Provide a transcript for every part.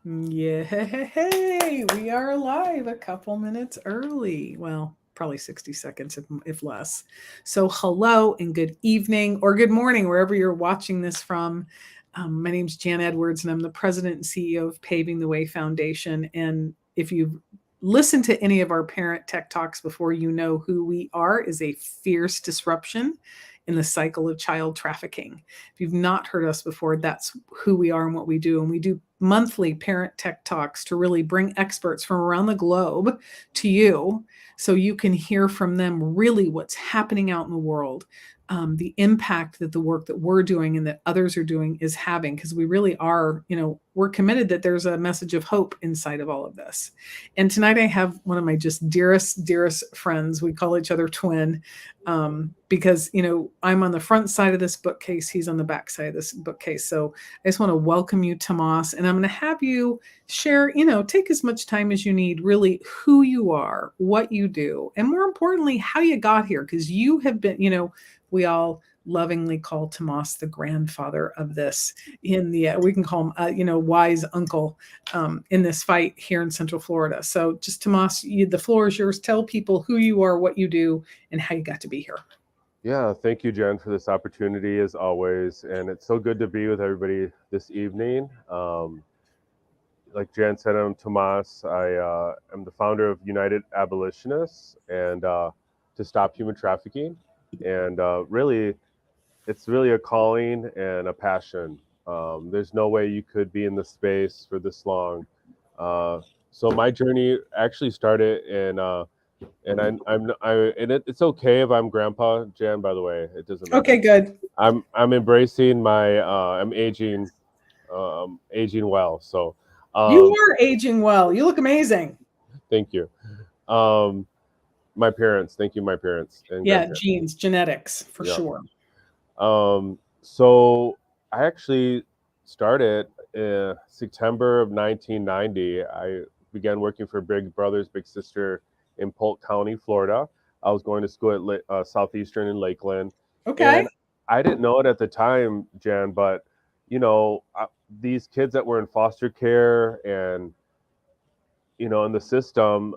Yeah, hey, we are live a couple minutes early. Well, probably 60 seconds if less. So, hello and good evening or good morning, wherever you're watching this from. My name's Jan Edwards, and I'm the president and CEO of Paving the Way Foundation. And if you've listened to any of our parent tech talks before, you know who we are is a fierce disruption in the cycle of child trafficking. If you've not heard us before, that's who we are and what we do. And we do monthly parent tech talks to really bring experts from around the globe to you so you can hear from them really what's happening out in the world. The impact that the work that we're doing and that others are doing is having, because we really are, we're committed that there's a message of hope inside of all of this. And tonight I have one of my just dearest friends. We call each other twin, because I'm on the front side of this bookcase, he's on the back side of this bookcase. So I just want to welcome you, Tomas, and I'm going to have you share, take as much time as you need, really who you are, what you do, and more importantly, how you got here, because you have been, we all lovingly call Tomas the grandfather of this in the, we can call him, wise uncle in this fight here in Central Florida. So just Tomas, the floor is yours. Tell people who you are, what you do, and how you got to be here. Yeah, thank you, Jen, for this opportunity as always. And it's so good to be with everybody this evening. Like Jen said, I'm Tomas. I am the founder of United Abolitionists and to stop human trafficking. And really, it's really a calling and a passion. There's no way you could be in the space for this long. Uh, so my journey actually started in and it's okay if I'm grandpa, Jan. By the way, it doesn't Okay, matter. good. I'm embracing my I'm aging well. So, You um, are aging well. You look amazing. thank you. Um, my parents, thank you, my parents and Yeah, grandparents. genes, genetics for Yeah. sure. So I actually started in September of 1990. I began working for Big Brothers Big Sister in Polk County, Florida. I was going to school at Southeastern in Lakeland, Okay. and I didn't know it at the time, Jan, but these kids that were in foster care and in the system,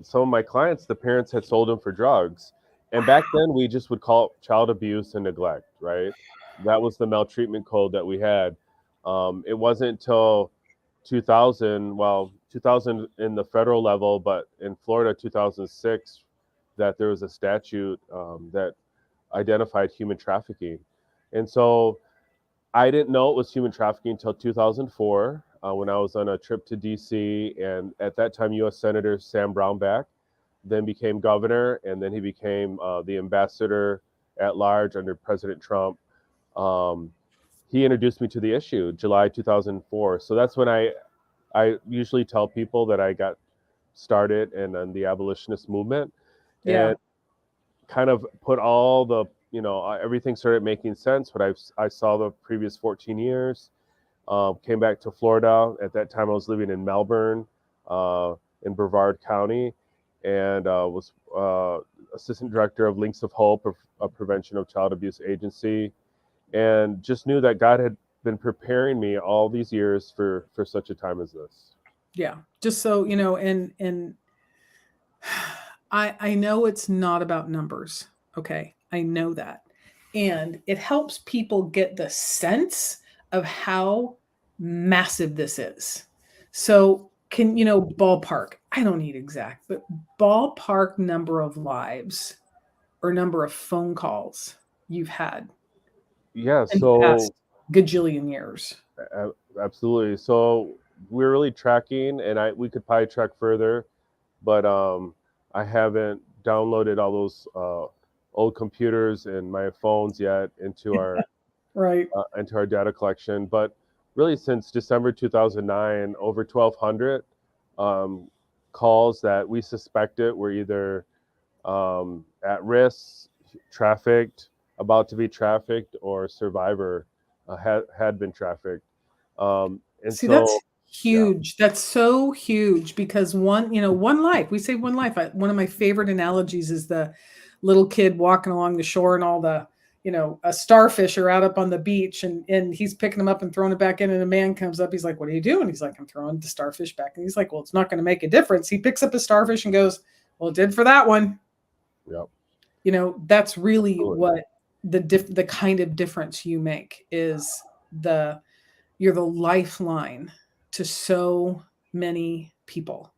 some of my clients, the parents had sold them for drugs. And back Wow. then, we just would call it child abuse and neglect, right? That was the maltreatment code that we had. It wasn't until 2000, well, 2000 in the federal level, but in Florida, 2006, that there was a statute that identified human trafficking. And so I didn't know it was human trafficking until 2004 when I was on a trip to DC. And at that time, U.S. Senator Sam Brownback then became governor, and then he became the ambassador at large under President Trump. Um, he introduced me to the issue, July 2004. So that's when I usually tell people that I got started in the abolitionist movement Yeah. and kind of put all the, everything started making sense. What I saw the previous 14 years, came back to Florida. At that time, I was living in Melbourne, in Brevard County, and was assistant director of Links of Hope, a prevention of child abuse agency, and just knew that God had been preparing me all these years for such a time as this. Yeah. Just so, and I know it's not about numbers. Okay. I know that. And it helps people get the sense of how massive this is. So can, ballpark, I don't need exact, but ballpark number of lives or number of phone calls you've had Yeah, in the past so gajillion years. absolutely. So we're really tracking, and I we could probably track further, but I haven't downloaded all those old computers and my phones yet Right. into our data collection. But really, since December 2009, over 1,200 um, calls that we suspected were either at risk, trafficked, about to be trafficked, or survivor had been trafficked. And See, that's so, yeah, huge. That's so huge because one life. We say one life. One of my favorite analogies is the little kid walking along the shore and all the, a starfish are out up on the beach, and he's picking them up and throwing it back in, and a man comes up, he's like, what are you doing? He's like, I'm throwing the starfish back. And he's like, well, it's not going to make a difference. He picks up a starfish and goes, well, it did for that one. Yep. That's really Absolutely. what the kind of difference you make is you're the lifeline to so many people.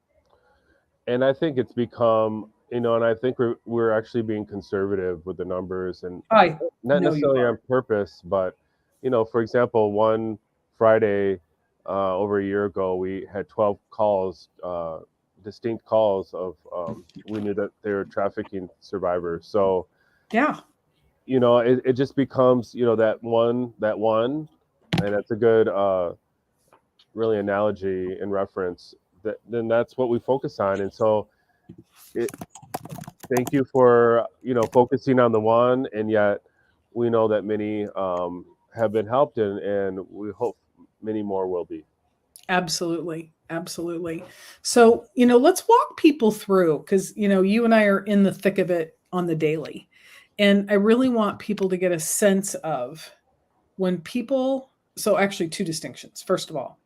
And I think it's become, and I think we're actually being conservative with the numbers, and I not know you necessarily are. on purpose, but for example, one Friday over a year ago, we had 12 calls, distinct calls of we knew that they were trafficking survivors. So Yeah. it just becomes that one, and that's a good really analogy and reference. Then that's what we focus on, and so it, thank you for focusing on the one, and yet we know that many have been helped, and we hope many more will be. Absolutely. Absolutely. So, let's walk people through because, you and I are in the thick of it on the daily. And I really want people to get a sense of when people, so actually, two distinctions. First of all,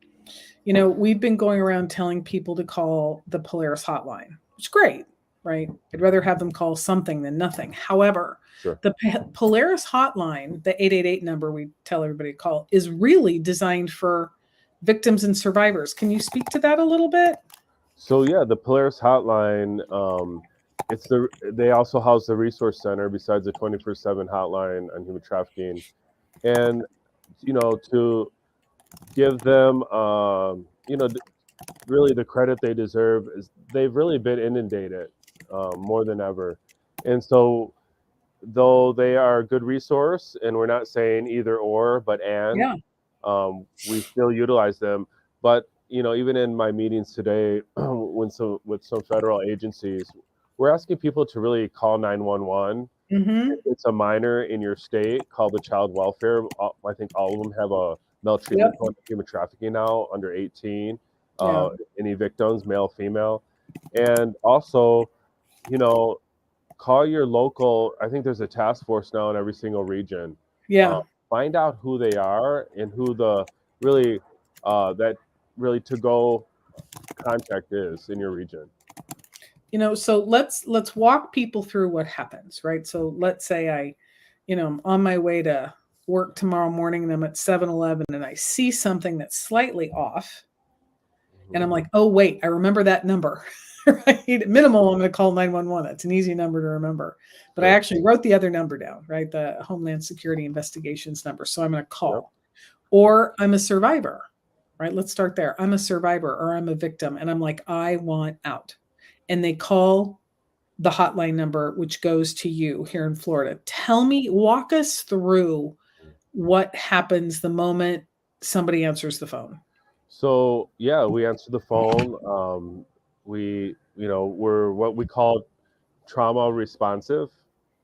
we've been going around telling people to call the Polaris hotline, which is great, right? I'd rather have them call something than nothing. However, Sure. the Polaris hotline, the 888 number we tell everybody to call, is really designed for victims and survivors. Can you speak to that a little bit? So yeah, the Polaris hotline, they also house the resource center besides the 24/7 hotline on human trafficking, and to give them really the credit they deserve is they've really been inundated more than ever, and so though they are a good resource, and we're not saying either or, but Yeah. we still utilize them. But even in my meetings today, with some federal agencies, we're asking people to really call 911. If Mm-hmm. it's a minor in your state, call the child welfare. I think all of them have a Yep. maltreatment code, human trafficking now under 18. Yeah. Any victims, male, female, and also, you know, call your local. I think there's a task force now in every single region. Uh, Yeah. find out who they are and who the really that really to go contact is in your region. So let's walk people through what happens, right? So let's say I'm on my way to work tomorrow morning and I'm at 7-Eleven and I see something that's slightly off and I'm like, oh wait, I remember that number. Right? Minimal, I'm going to call 911. That's an easy number to remember. But I Sure. actually wrote the other number down, right? The Homeland Security Investigations number. So I'm going to Yep. call. Or I'm a survivor, right? Let's start there. I'm a survivor or I'm a victim and I'm like, I want out. And they call the hotline number, which goes to you here in Florida. Walk us through what happens the moment somebody answers the phone. So yeah, we answer the phone. We're what we call trauma responsive,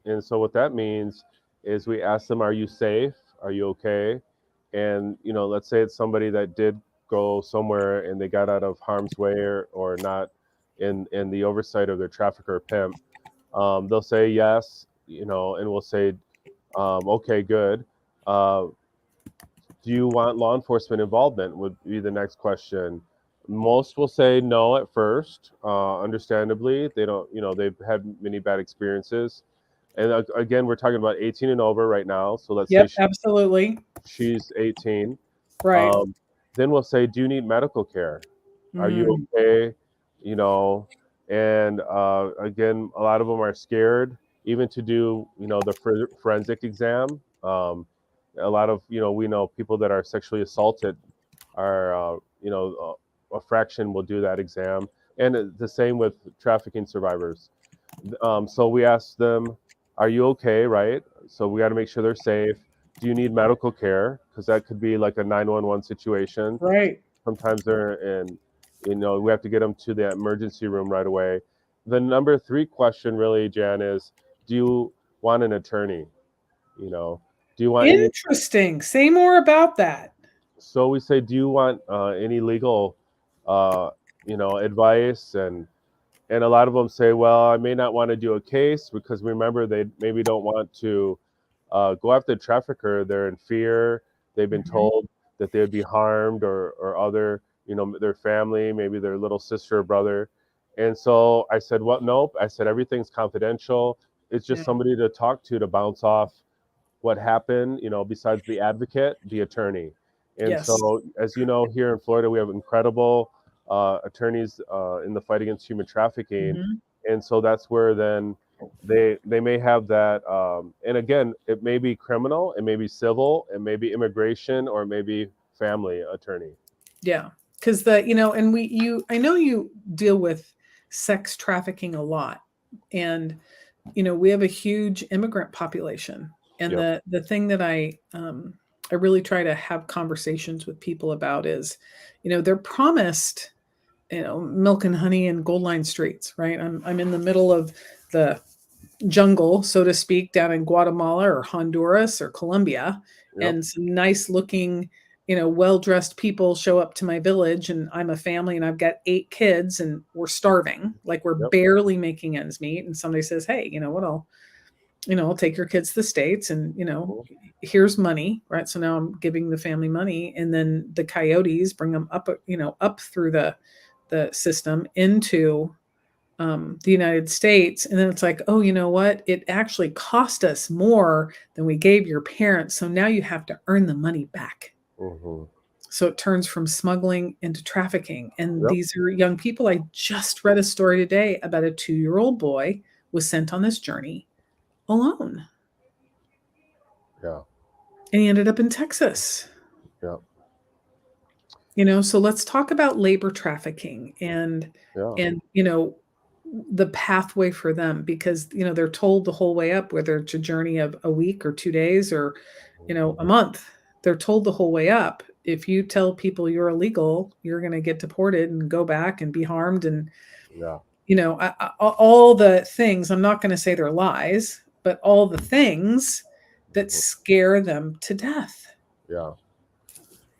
and so what that means is we ask them, "Are you safe? Are you okay?" And let's say it's somebody that did go somewhere and they got out of harm's way, or not in the oversight of their trafficker or pimp. They'll say yes, and we'll say, "Okay, good." Uh, do you want law enforcement involvement? Would be the next question. Most will say no at first. Understandably, they don't. They've had many bad experiences, and again, we're talking about 18 and over right now. So let's say Yep, absolutely. she's 18. Right. Um, then we'll say, do you need medical care? Are you Mm, okay? You know, and again, a lot of them are scared even to do the forensic exam. A lot of we know people that are sexually assaulted are a fraction will do that exam, and the same with trafficking survivors. So we ask them, are you okay, right? So we got to make sure they're safe. Do you need medical care? Because that could be like a 911 situation. right. Sometimes they're in, we have to get them to the emergency room right away. The number three question, really, Jan, is do you want an attorney? You know, do you want any? Interesting. Say more about that. So we say, do you want any legal, uh, advice? And a lot of them say, well, I may not want to do a case because remember they maybe don't want to go after the trafficker. They're in fear. They've been Mhm. told that they would be harmed, or other, their family, maybe their little sister or brother. And so I said, well, nope. I said, everything's confidential. It's just Yeah. somebody to talk to bounce off what happened, besides the advocate, the attorney. And Yes. so, as you know, here in Florida, we have incredible attorneys in the fight against human trafficking. Mhm. And so that's where then they may have that. And again, it may be criminal, it may be civil, it may be immigration, or it may be family attorney. Yeah. Because and I know you deal with sex trafficking a lot. And, we have a huge immigrant population. And Yep. the thing that I really try to have conversations with people about is, they're promised, milk and honey and gold line streets, right? I'm in the middle of the jungle, so to speak, down in Guatemala or Honduras or Colombia, Yep. and some nice looking, well dressed people show up to my village, and I'm a family and I've got 8 kids and we're starving, like we're Yep. barely making ends meet. And somebody says, hey, you know what, I'll take your kids to the States and, Mhm. here's money, right? So now I'm giving the family money, and then the coyotes bring them up, up through the system into the United States. And then it's like, oh, you know what? It actually cost us more than we gave your parents. So now you have to earn the money back. Mhm. So it turns from smuggling into trafficking. And Yep. these are young people. I just read a story today about a 2-year-old boy was sent on this journey alone. Yeah. And he ended up in Texas. Yeah. So let's talk about labor trafficking Yeah. and the pathway for them, because they're told the whole way up, whether it's a journey of a week or 2 days or a month, they're told the whole way up, if you tell people you're illegal, you're going to get deported and go back and be harmed. And Yeah. all the things, I'm not going to say they're lies, but all the things that Mhm. scare them to death. Yeah.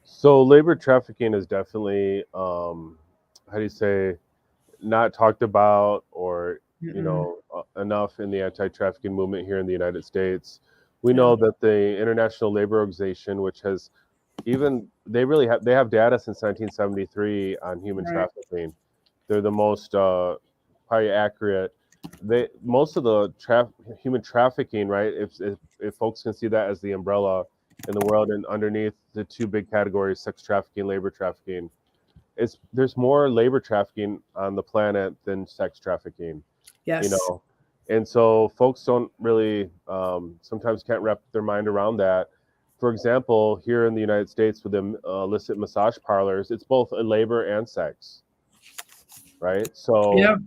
So labor trafficking is definitely, how do you say, not talked about, or Mm-mm. enough in the anti-trafficking movement here in the United States. We Yeah. know that the International Labor Organization, which has, even they have data since 1973 on human Right. trafficking. They're the most probably accurate. They most of the human trafficking, right? If folks can see that as the umbrella in the world, and underneath the two big categories, sex trafficking, labor trafficking, there's more labor trafficking on the planet than sex trafficking, you Yes. know. And so folks don't really, sometimes can't wrap their mind around that. For example, here in the United States with the illicit massage parlors, it's both a labor and sex, right? So Yeah.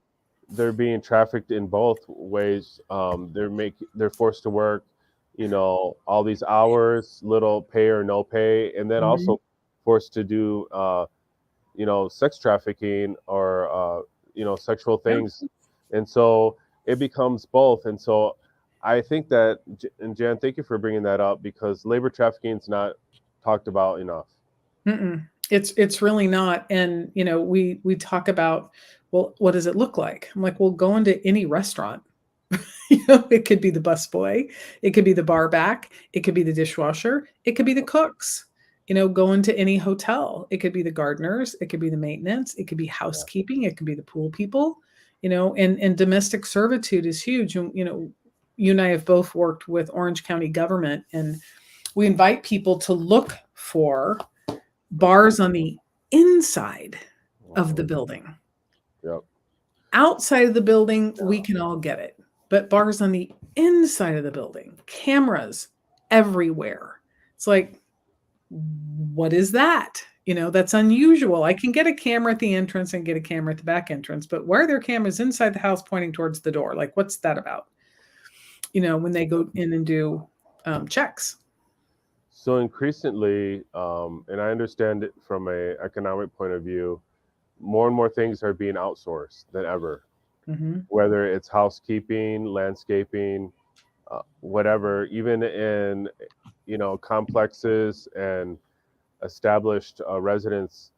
they're being trafficked in both ways. They're forced to work, all these hours, little pay or no pay, and then Mhm. also forced to do sex trafficking, or sexual Yeah. things. And so it becomes both. And so I think that, and Jan, thank you for bringing that up, because labor trafficking is not talked about enough. Mm-mm. It's really not. And we talk about, well, what does it look like? I'm like, well, go into any restaurant. It could be the busboy, it could be the bar back, it could be the dishwasher, it could be the cooks. Go into any hotel. It could be the gardeners, it could be the maintenance, it could be Yeah. housekeeping, it could be the pool people. And domestic servitude is huge. And you and I have both worked with Orange County government, and we invite people to look for bars on the inside of the Mhm. building. Yep. Outside of the building, we can all get it. But bars on the inside of the building, cameras everywhere. It's like, what is that? That's unusual. I can get a camera at the entrance and get a camera at the back entrance, but why are there cameras inside the house pointing towards the door? Like, what's that about? When they go in and do checks. So increasingly, and I understand it from a economic point of view, more and more things are being outsourced than ever, Hmm. whether it's housekeeping, landscaping, whatever, even in complexes and established residents,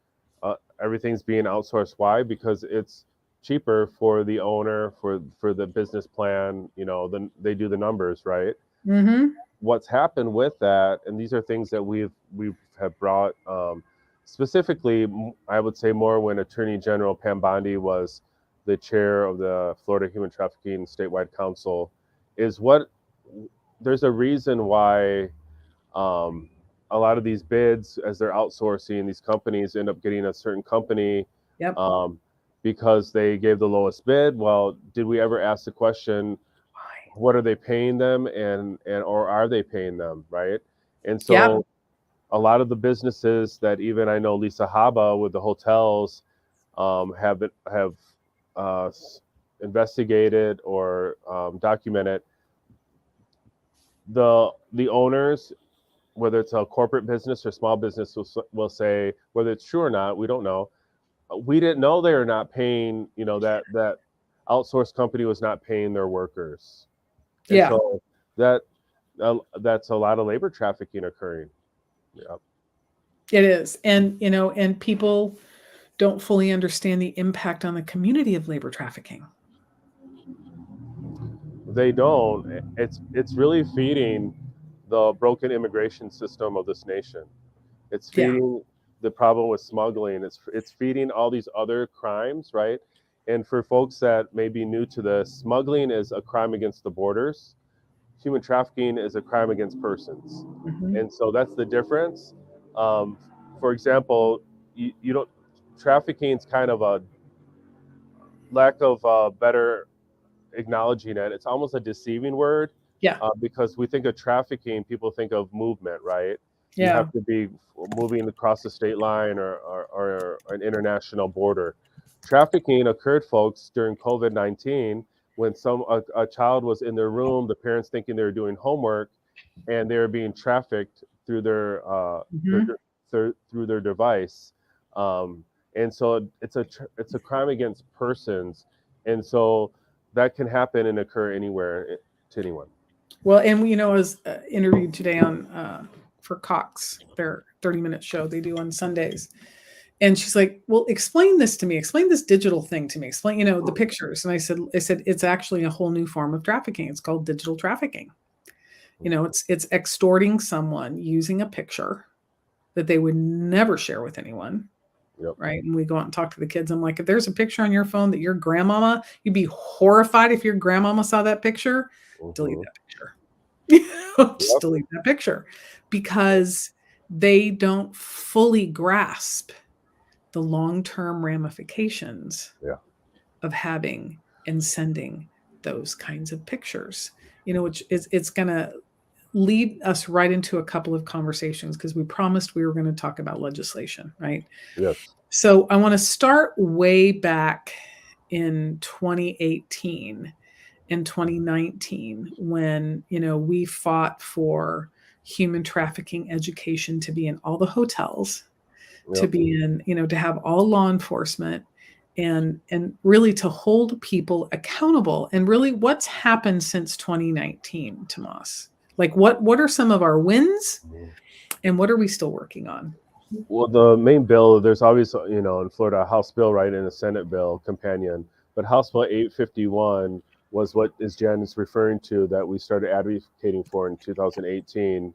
everything's being outsourced. Why? Because it's cheaper for the owner, for the business plan. Then they do the numbers, right? Hmm. what's happened with that, and these are things that we have brought, specifically, I would say more when Attorney General Pam Bondi was the chair of the Florida Human Trafficking Statewide Council, is what there's a reason why, um, a lot of these bids, as they're outsourcing, these companies end up getting a certain company, Yep. um, because they gave the lowest bid. Well, did we ever ask the question, Why? what are they paying them, and or are they paying them, right? And Yep. so a lot of the businesses that even I know Lisa Haba with the hotels, have uh, investigated or, documented, the owners, whether it's a corporate business or small business, will say, whether it's true or not, we don't know. We didn't know they were not paying, that outsourced company was not paying their workers. And Yeah, so that's a lot of labor trafficking occurring. Yeah. it is. And people don't fully understand the impact on the community of labor trafficking. They don't. It's really feeding the broken immigration system of this nation. It's Yeah. feeding the problem with smuggling. It's feeding all these other crimes, right? And for folks that may be new to this, smuggling is a crime against the borders. Human trafficking is a crime against persons, Hmm. and so that's the difference. Um, for example, you don't trafficking is kind of a lack of, better acknowledging it. It's almost a deceiving word, Yeah. because we think of trafficking, people think of movement, right? You Yeah. have to be moving across the state line, or an international border. Trafficking occurred, folks, during COVID-19 when a child was in their room, the parents thinking they were doing homework, and they were being trafficked through Hmm. through their device. Um, and so it's a crime against persons, and so that can happen and occur anywhere, to anyone. Well, and I was interviewed today on for Cox, their 30-minute show they do on Sundays. And she's like, "Well, explain this to me. Explain this digital thing to me. Explain, the pictures." And I said, it's actually a whole new form of trafficking. It's called digital trafficking. It's extorting someone using a picture that they would never share with anyone, Yep. right? And we go out and talk to the kids. I'm like, if there's a picture on your phone that your grandmama, you'd be horrified if your grandmama saw that picture. Delete Hmm. that picture. Just Yep. delete that picture, because they don't fully grasp the long-term ramifications Yeah. of having and sending those kinds of pictures. Which is it's going to lead us right into a couple of conversations, because we promised we were going to talk about legislation, right? Yes. So I want to start way back in 2018 and 2019, when we fought for human trafficking education to be in all the hotels, to Yep. be in, to have all law enforcement, and really to hold people accountable. And really, what's happened since 2019, Tomas? Like, what are some of our wins, and what are we still working on? Well, the main bill, there's obviously, in Florida, a House bill, right, and a Senate bill companion. But House Bill 851 was what is Jen is referring to, that we started advocating for in 2018.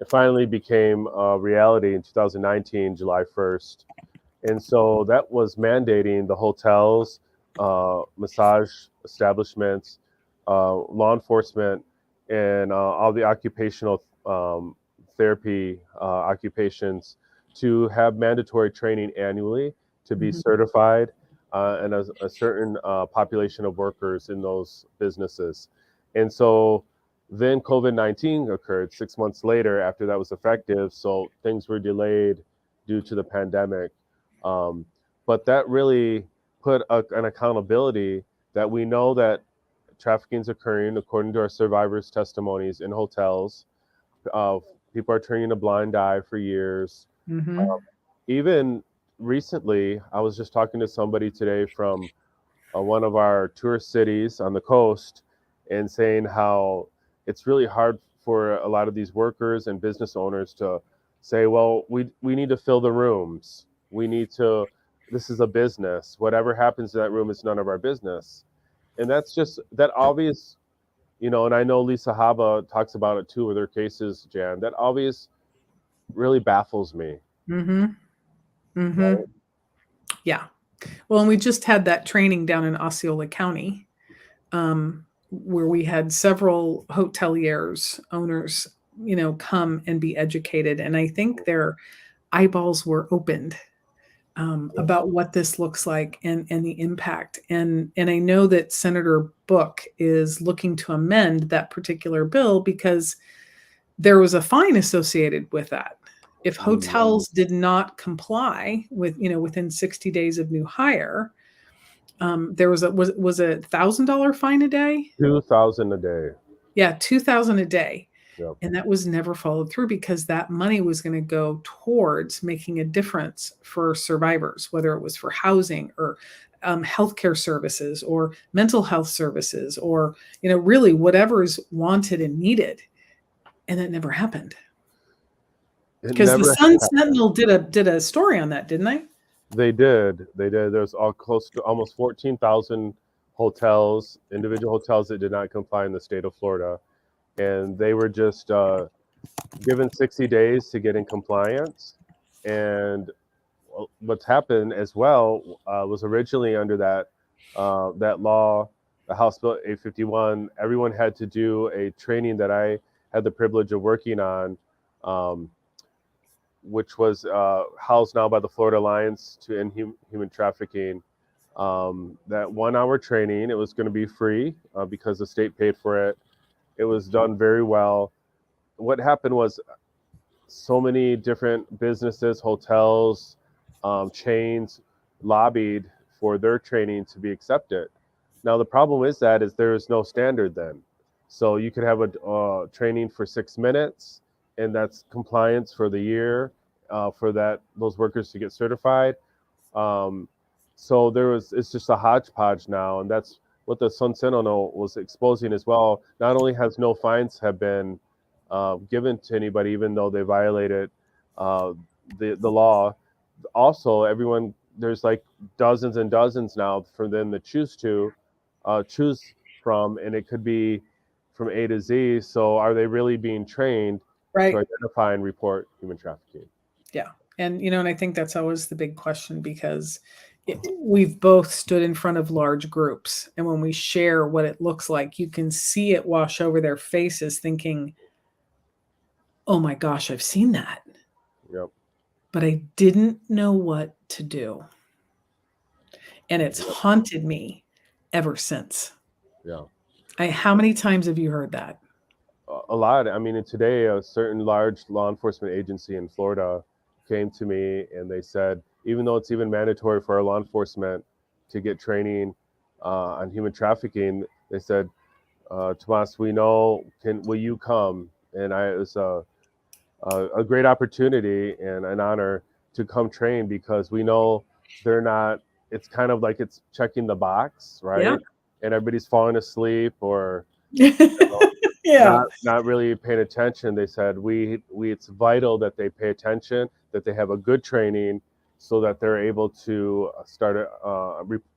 It finally became a reality in 2019, July 1st. And so that was mandating the hotels, massage establishments, law enforcement, and, all the occupational, therapy, occupations, to have mandatory training annually to be Mhm. certified, and a certain, population of workers in those businesses. And so then COVID-19 occurred 6 months later after that was effective. So things were delayed due to the pandemic. Um, but that really put an accountability that we know that trafficking is occurring according to our survivors' testimonies in hotels. Uh, People are turning a blind eye for years. Mhm. Um, Even recently, I was just talking to somebody today from, one of our tourist cities on the coast, and saying how it's really hard for a lot of these workers and business owners to say, well, we need to fill the rooms. We need to, this is a business. Whatever happens in that room is none of our business. And that's just that obvious And I know Lisa Haba talks about it too with her cases, Jan. That always really baffles me. Mm-hmm. Mm-hmm. Right? Yeah. Well, and we just had that training down in Osceola County, where we had several hoteliers, owners, come and be educated. And I think their eyeballs were opened, Yep. about what this looks like and the impact. And I know that Senator Book is looking to amend that particular bill because there was a fine associated with that. If Mm. hotels did not comply with, within 60 days of new hire, there was a $1,000 fine a day. 2,000 a day. Yeah, 2,000 a day. Yep. And that was never followed through because that money was going to go towards making a difference for survivors, whether it was for housing or healthcare services or mental health services, or really whatever is wanted and needed. And that never happened. It Because the never Sun happened. Sentinel did a story on that, didn't they? They did. They did. There's all close to almost 14,000 hotels, individual hotels that did not comply in the state of Florida, and they were just given 60 days to get in compliance. And what's happened as well was originally under that law, the House Bill 851. Everyone had to do a training that I had the privilege of working on, um, which was housed now by the Florida Alliance to End Human Trafficking. That 1 hour training, it was going to be free because the state paid for it. It was done very well. What happened was so many different businesses, hotels, chains lobbied for their training to be accepted. Now the problem is there is no standard then. So you could have a training for 6 minutes, and that's compliance for the year for those workers to get certified. Um, so it's just a hodgepodge now, and that's what the Sun Sentinel was exposing as well. Not only has no fines have been given to anybody, even though they violated uh, the law, also everyone, there's like dozens and dozens now for them to choose from, and it could be from A to Z. So are they really being trained to Right. identify and report human trafficking? Yeah. And I think that's always the big question because we've both stood in front of large groups. And when we share what it looks like, you can see it wash over their faces thinking, oh my gosh, I've seen that. Yep. But I didn't know what to do. And it's Yep. haunted me ever since. Yeah. How many times have you heard that? A lot. I mean, today, a certain large law enforcement agency in Florida came to me and they said, even though it's even mandatory for our law enforcement to get training on human trafficking, they said, Tomas, we know, will you come? And it was a great opportunity and an honor to come train because we know they're not, it's kind of like it's checking the box, Yeah. right? And everybody's falling asleep or Yeah. not really paying attention. They said we it's vital that they pay attention, that they have a good training, so that they're able to start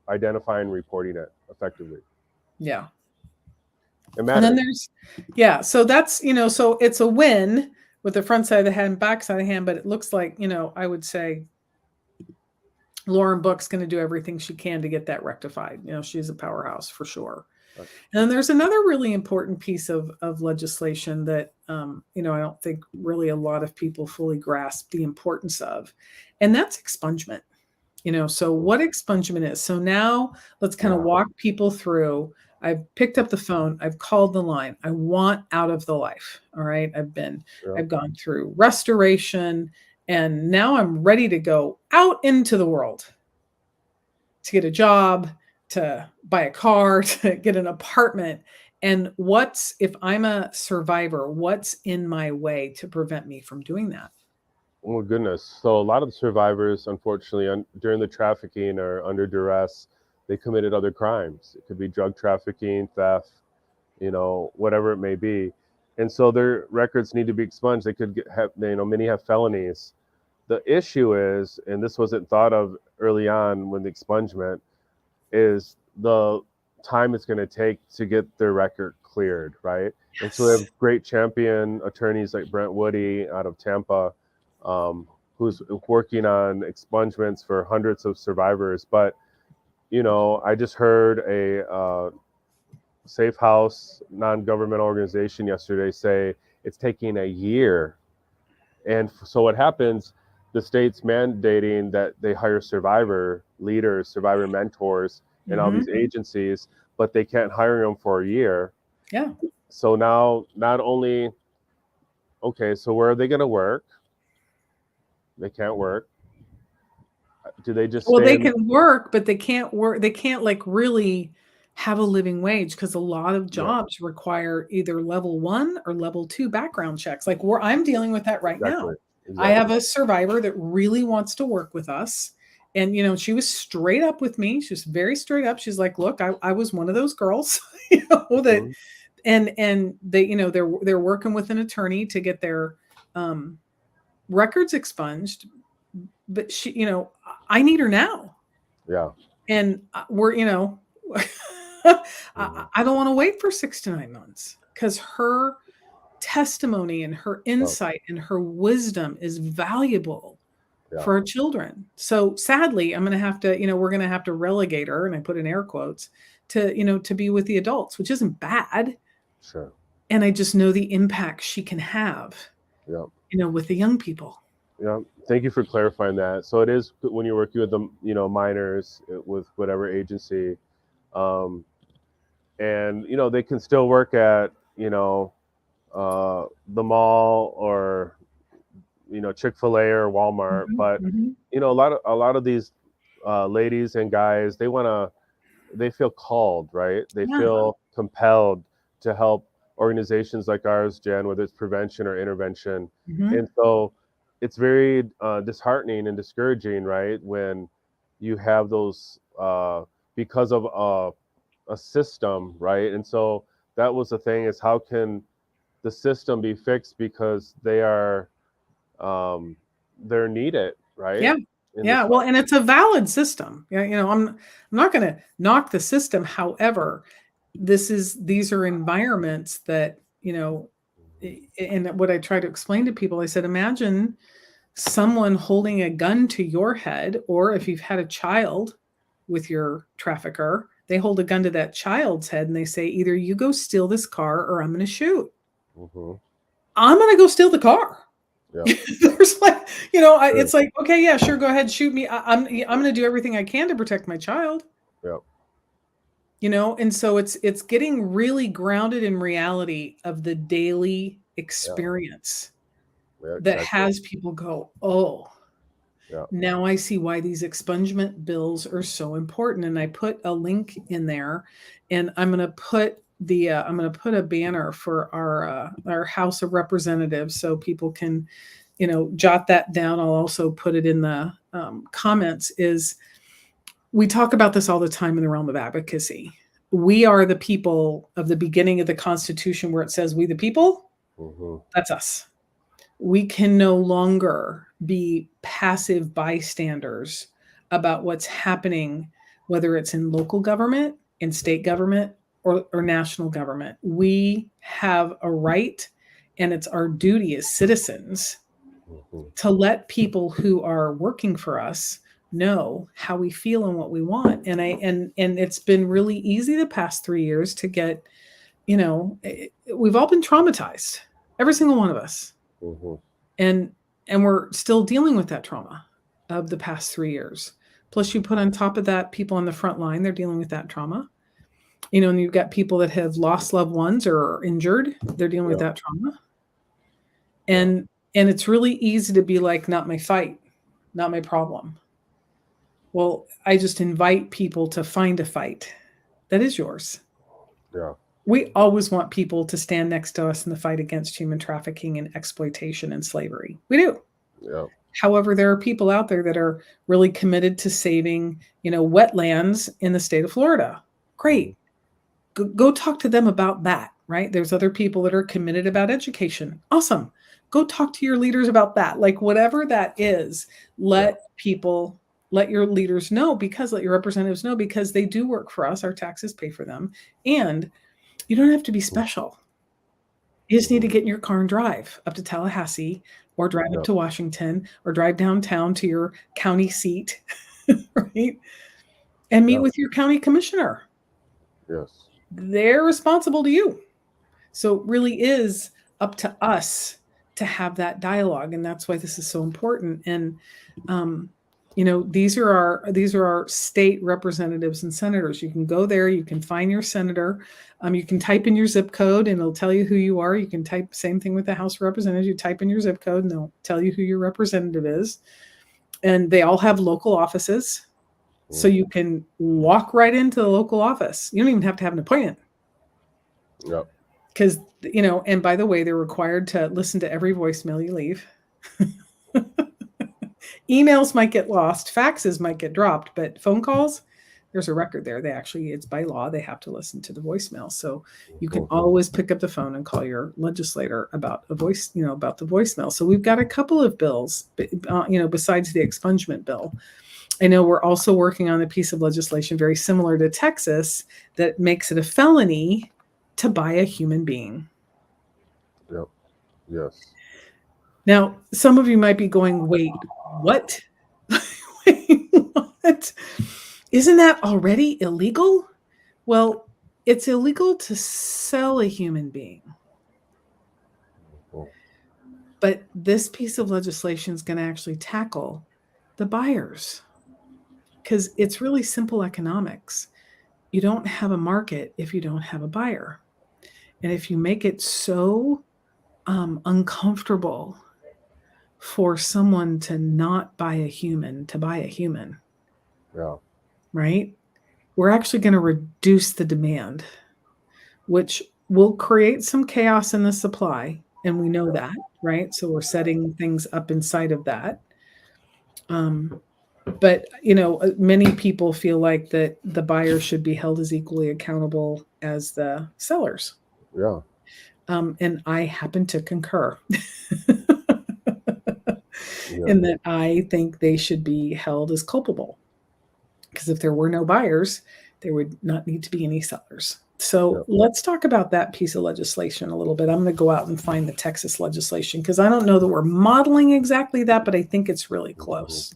identifying and reporting it effectively. Yeah. It And then matters. there's, yeah. So that's, so it's a win with the front side of the hand and back side of the hand, but it looks like, I would say Lauren Book's going to do everything she can to get that rectified. She's a powerhouse for sure. Right. And then there's another really important piece of legislation that, I don't think really a lot of people fully grasp the importance of, and that's expungement. So what expungement is. So now let's kind of Yeah. walk people through. I've picked up the phone. I've called the line. I want out of the life. All right. Yeah. I've gone through restoration, and now I'm ready to go out into the world to get a job, to buy a car, to get an apartment. And if I'm a survivor, what's in my way to prevent me from doing that? Oh goodness. So a lot of the survivors, unfortunately, during the trafficking or under duress, they committed other crimes. It could be drug trafficking, theft, whatever it may be. And so their records need to be expunged. They could have, many have felonies. The issue is, and this wasn't thought of early on when the expungement, is the time it's going to take to get their record cleared, right? And so we Yes. have great champion attorneys like Brent Woody out of Tampa, um, who's working on expungements for hundreds of survivors. But I just heard a Safe House non-governmental organization yesterday say it's taking a year. And so what happens? The state's mandating that they hire survivor leaders, survivor mentors, and all Mm-hmm. these agencies, but they can't hire them for a year. Yeah. So now, not only, okay, so where are they going to work? They can't work. Do they just Well, stay they in? can work, but they can't work. They can't like really have a living wage because a lot of Yeah, jobs require either level 1 or level 2 background checks. Like I'm dealing with that right now. exactly, I have exactly. a survivor that really wants to work with us. And she was straight up with me. She was very straight up. She's like, look, I was one of those girls, that Mhm. and they, they're working with an attorney to get their um records expunged, but I need her now. Yeah. And we're Hmm. I don't want to wait for 6 to 9 months because her testimony and her Yeah. insight and her wisdom is valuable Yeah. for our children. So sadly, I'm going to have to, we're going to have to relegate her, and I put in air quotes, to be with the adults, which isn't bad. Sure. And I just know the impact she can have, Yeah. with the young people. Yeah. Thank you for clarifying that. So it is when you're working with the minors with whatever agency, um, and they can still work at the mall or Chick-fil-A or Walmart, Mhm, but mhm. a lot of these ladies and guys, they feel called, right? They Yeah. feel compelled to help organizations like ours, Jen, whether it's prevention or intervention. Mhm. And so it's very disheartening and discouraging, right? When you have those because of a system, right? And so that was the thing, is how can the system be fixed, because um, they're needed, right? Yeah. In Yeah. this Well, fight. and it's a valid system. Yeah, I'm not going to knock the system. However, these are environments that, and what I try to explain to people, I said, imagine someone holding a gun to your head, or if you've had a child with your trafficker, they hold a gun to that child's head and they say, either you go steal this car or I'm going to shoot. Hmm. I'm going to go steal the car. Yeah. There's like, True. it's like, okay, yeah, sure, go ahead, shoot me. I'm going to do everything I can to protect my child. Yeah. And so it's getting really grounded in reality of the daily Yeah. experience Yeah. that Exactly. has people go, oh, Yeah. now I see why these expungement bills are so important. And I put a link in there, and I'm going to put a banner for our House of Representatives so people can, jot that down. I'll also put it in the comments. Is we talk about this all the time in the realm of advocacy. We are the people of the beginning of the Constitution, where it says, "We the people." Hmm. That's us. We can no longer be passive bystanders about what's happening, whether it's in local government, in state government, or national government. We have a right, and it's our duty as citizens Hmm. to let people who are working for us know how we feel and what we want. And it's been really easy the past 3 years to get, we've all been traumatized, every single one of us, Hmm. and we're still dealing with that trauma of the past 3 years. Plus, you put on top of that people on the front line, they're dealing with that trauma. And you've got people that have lost loved ones or are injured, they're dealing with Yeah. that trauma. Yeah. And it's really easy to be like, not my fight, not my problem. Well, I just invite people to find a fight that is yours. Yeah. We always want people to stand next to us in the fight against human trafficking and exploitation and slavery. We do. Yeah. However, there are people out there that are really committed to saving, wetlands in the state of Florida. Hmm. Great. Go talk to them about that, right? There's other people that are committed about education. Awesome. Go talk to your leaders about that. Like whatever that is, Yeah. let your leaders know, because let your representatives know, because they do work for us. Our taxes pay for them. And You don't have to be special. You just need to get in your car and drive up to Tallahassee or drive up Yep. to Washington or drive downtown to your county seat, right? And meet Yeah. with your county commissioner. Yes. They're responsible to you. So it really is up to us to have that dialogue. And that's why this is so important. And um, these are our state representatives and senators. You can go there, you can find your senator. You can type in your zip code and it'll tell you who you are. You can type same thing with the House of Representatives. You type in your zip code and they'll tell you who your representative is. And they all have local offices. So you can walk right into the local office. You don't even have to have an appointment. Yep. Because, and by the way, they're required to listen to every voicemail you leave. Emails might get lost, faxes might get dropped, but phone calls, there's a record there. It's by law, they have to listen to the voicemail. So you can always pick up the phone and call your legislator about about the voicemail. So we've got a couple of bills, besides the expungement bill. I know we're also working on a piece of legislation very similar to Texas that makes it a felony to buy a human being. Yep. Yes. Now, some of you might be going, wait, what? Wait, what? Isn't that already illegal? Well, it's illegal to sell a human being. But this piece of legislation is going to actually tackle the buyers because it's really simple economics. You don't have a market if you don't have a buyer. And if you make it so uncomfortable for someone to not buy a human, to buy a human, Yeah. right? We're actually going to reduce the demand, which will create some chaos in the supply. And we know that, right? So we're setting things up inside of that. But many people feel like that the buyers should be held as equally accountable as the sellers. Yeah. And I happen to concur. Yeah. In that I think they should be held as culpable. Because if there were no buyers, there would not need to be any sellers. So let's talk about that piece of legislation a little bit. I'm going to go out and find the Texas legislation because I don't know that we're modeling exactly that, but I think it's really close.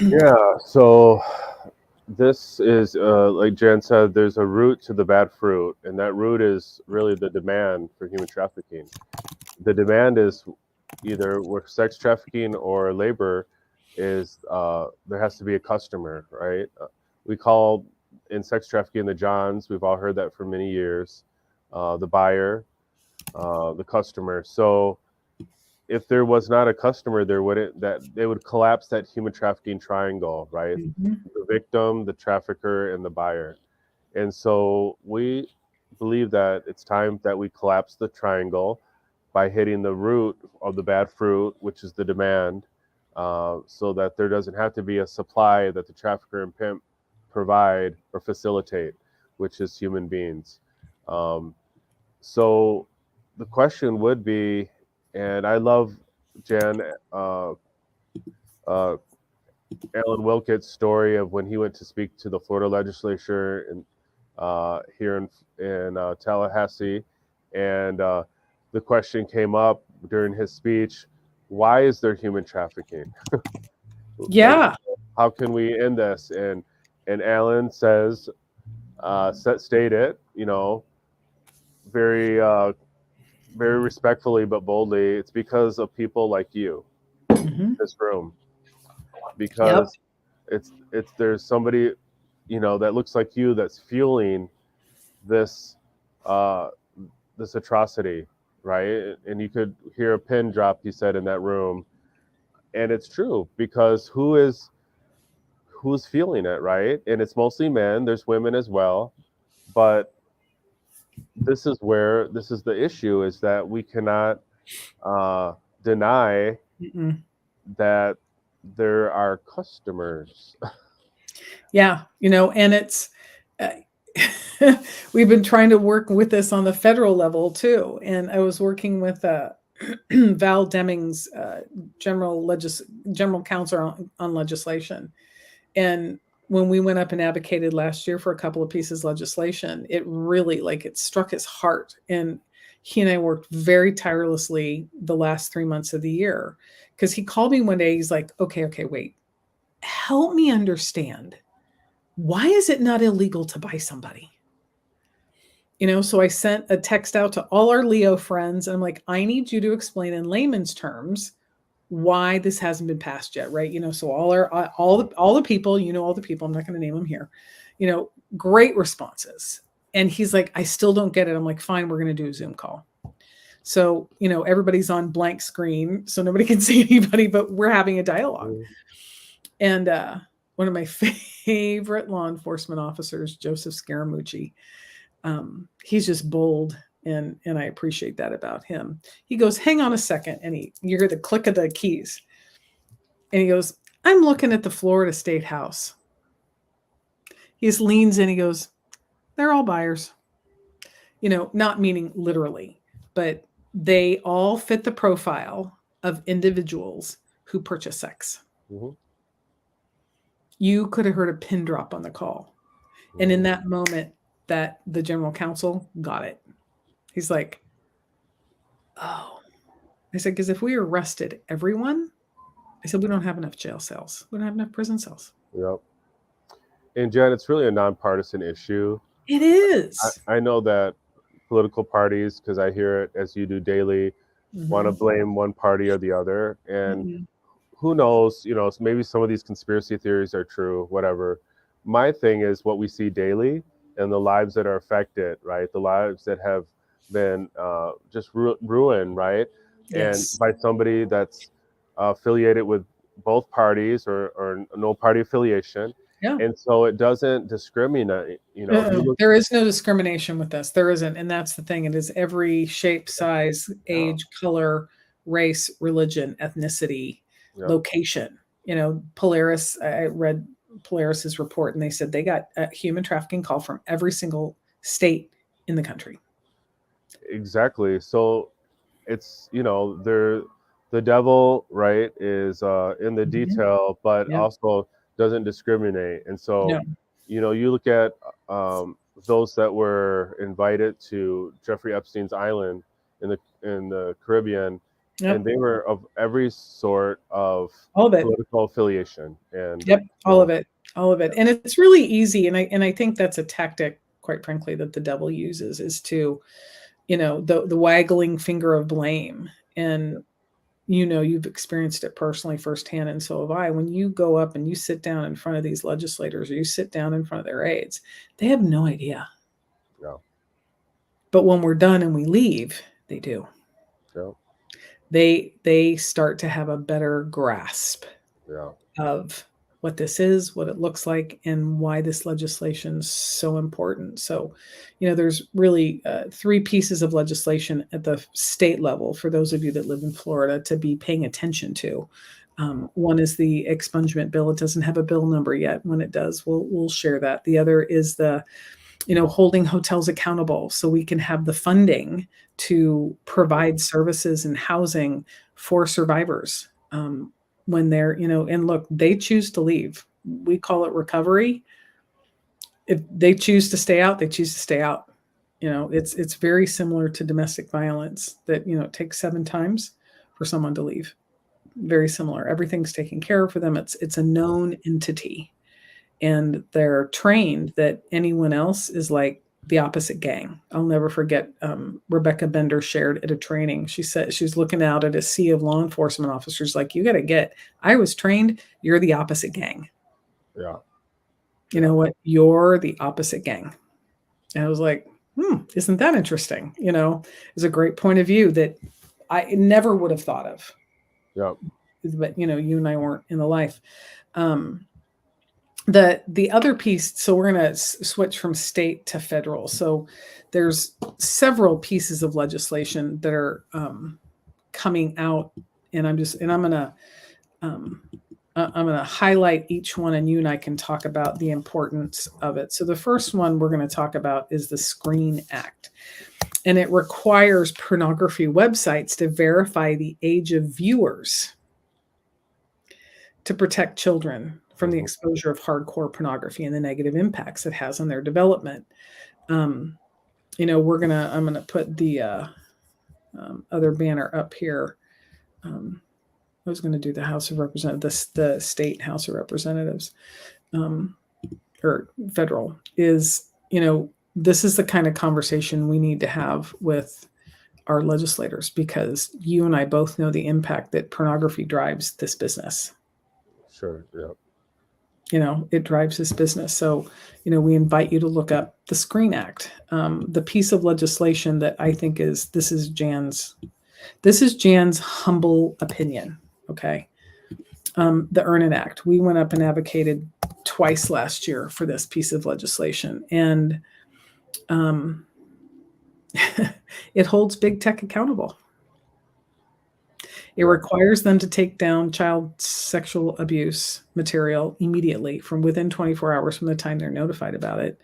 Yeah. So this is, like Jen said, there's a root to the bad fruit, and that root is really the demand for human trafficking. The demand is either with sex trafficking or labor is there has to be a customer, right? We call in sex trafficking the Johns. We've all heard that for many years. The buyer, the customer. So if there was not a customer, there wouldn't that they would collapse that human trafficking triangle, right? Mm-hmm. The victim, the trafficker, and the buyer. And so we believe that it's time that we collapse the triangle by hitting the root of the bad fruit, which is the demand, so that there doesn't have to be a supply that the trafficker and pimp provide or facilitate, which is human beings. So the question would be, and I love Jen, Alan Wilkett's story of when he went to speak to the Florida legislature and here in Tallahassee, and the question came up during his speech: why is there human trafficking? Yeah. Like, how can we end this? And Alan says, state it, very very respectfully but boldly. It's because of people like you, Mm-hmm. this room, because it's there's somebody that looks like you that's fueling this this atrocity, right? And you could hear a pin drop, he said, in that room. And it's true, because who's feeling it, right? And it's mostly men. There's women as well, but this is the issue, is that we cannot deny Mm-mm. that there are customers. Yeah, and it's we've been trying to work with this on the federal level too. And I was working with Val Demings, general counsel on legislation, and when we went up and advocated last year for a couple of pieces of legislation, it really, like, it struck his heart. And he and I worked very tirelessly the last 3 months of the year, because he called me one day. He's like, okay, wait, help me understand. Why is it not illegal to buy somebody? So I sent a text out to all our Leo friends, and I'm like, I need you to explain in layman's terms why this hasn't been passed yet, right? So all the people, all the people, I'm not going to name them here, great responses. And he's like, I still don't get it. I'm like, fine, we're going to do a Zoom call. So, everybody's on blank screen, so nobody can see anybody, but we're having a dialogue. And one of my favorite law enforcement officers, Joseph Scaramucci, he's just bold, and I appreciate that about him. He goes, hang on a second, and you hear the click of the keys. And he goes, I'm looking at the Florida State House. He just leans in, he goes, they're all buyers. Not meaning literally, but they all fit the profile of individuals who purchase sex. Mm-hmm. You could have heard a pin drop on the call. And in that moment, that the general counsel got it. He's like, oh. I said, because if we arrested everyone, I said, we don't have enough jail cells. We don't have enough prison cells. Yep. And Jen, it's really a nonpartisan issue. It is. I know that political parties, because I hear it as you do daily, want to blame one party or the other. And who knows, maybe some of these conspiracy theories are true, whatever. My thing is what we see daily and the lives that are affected, right? The lives that have been just ruined, right? Yes. And by somebody that's affiliated with both parties or no party affiliation. Yeah. And so it doesn't discriminate, there is no discrimination with this. There isn't. And that's the thing. It is every shape, size, age, color, race, religion, ethnicity, location. Polaris, I read Polaris's report, and they said they got a human trafficking call from every single state in the country. Exactly. So it's, the devil, right, is in the detail, but also doesn't discriminate. And so, you look at those that were invited to Jeffrey Epstein's island in the Caribbean, and they were of every sort of political affiliation. And all of it. And it's really easy. And I think that's a tactic, quite frankly, that the devil uses, is to, the waggling finger of blame. And you've experienced it personally firsthand, and so have I. When you go up and you sit down in front of these legislators, or you sit down in front of their aides, they have no idea. Yeah. But when we're done and we leave, they do. Yeah. They start to have a better grasp of what this is, what it looks like, and why this legislation is so important. So, there's really 3 pieces of legislation at the state level for those of you that live in Florida to be paying attention to. One is the expungement bill. It doesn't have a bill number yet. When it does, we'll share that. The other is the, holding hotels accountable, so we can have the funding to provide services and housing for survivors. When they're, and look, they choose to leave. We call it recovery. If they choose to stay out, they choose to stay out. It's very similar to domestic violence, that, it takes 7 times for someone to leave. Very similar. Everything's taken care of for them. It's a known entity, and they're trained that anyone else is like the opposite gang. I'll never forget, Rebecca Bender shared at a training. She said she was looking out at a sea of law enforcement officers like, I was trained, you're the opposite gang. Yeah. You know what? You're the opposite gang. And I was like, isn't that interesting? It's a great point of view that I never would have thought of. Yeah. But, you and I weren't in the life. The other piece, so we're going to switch from state to federal. So there's several pieces of legislation that are coming out, and I'm going to highlight each one, and you and I can talk about the importance of it. So the first one we're going to talk about is the Screen Act, and it requires pornography websites to verify the age of viewers. to protect children from the exposure of hardcore pornography and the negative impacts it has on their development. I'm gonna put the other banner up here. I was going to do the House of Representatives, the state House of Representatives, um, or federal. This is the kind of conversation we need to have with our legislators, because you and I both know the impact that pornography drives this business. Sure. Yeah. It drives this business. So, we invite you to look up the Screen Act, the piece of legislation that I think this is Jan's humble opinion. Okay. The Earn It Act. We went up and advocated twice last year for this piece of legislation. And it holds big tech accountable. It requires them to take down child sexual abuse material immediately from within 24 hours from the time they're notified about it,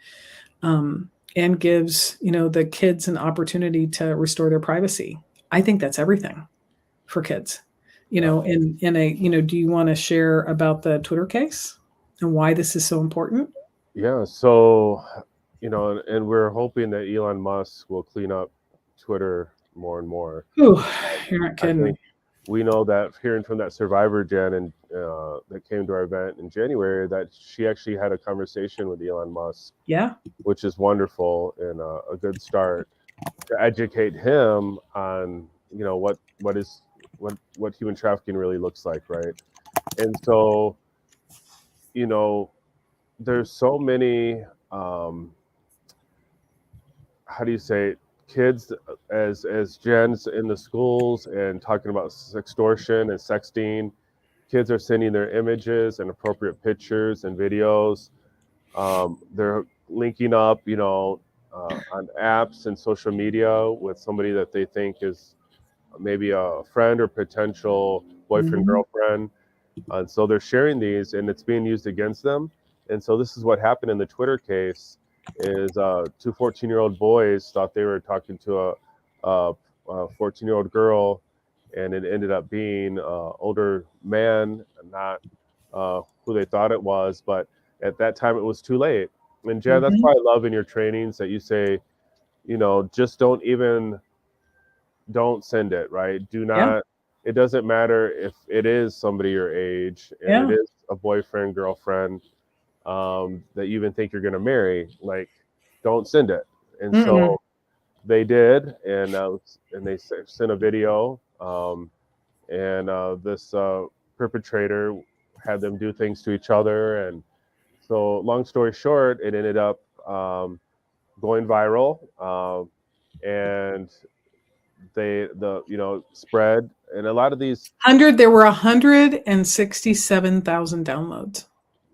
and gives, the kids an opportunity to restore their privacy. I think that's everything for kids. Do you want to share about the Twitter case and why this is so important? Yeah. So, and we're hoping that Elon Musk will clean up Twitter more and more. Ooh, you're not I kidding. think we know that, hearing from that survivor, Jen, and that came to our event in January, that she actually had a conversation with Elon Musk. Yeah. Which is wonderful, and a good start to educate him on, what human trafficking really looks like, right? And so, there's so many, how do you say it, kids, as Jen's in the schools and talking about extortion and sexting. Kids are sending their images and appropriate pictures and videos. They're linking up, on apps and social media with somebody that they think is maybe a friend or potential boyfriend, girlfriend. And so they're sharing these, and it's being used against them. And so this is what happened in the Twitter case: is two 14-year-old boys thought they were talking to a 14-year-old girl, and it ended up being an older man, not who they thought it was. But at that time, it was too late. And Jen, that's why I love in your trainings that you say, just don't send it, right? Do not. Yeah. It doesn't matter if it is somebody your age and it is a boyfriend, girlfriend, that you even think you're going to marry. Like, don't send it. And so they did, and they sent a video, and this perpetrator had them do things to each other. And so, long story short, it ended up going viral, and spread. And a lot of these there were 167,000 downloads.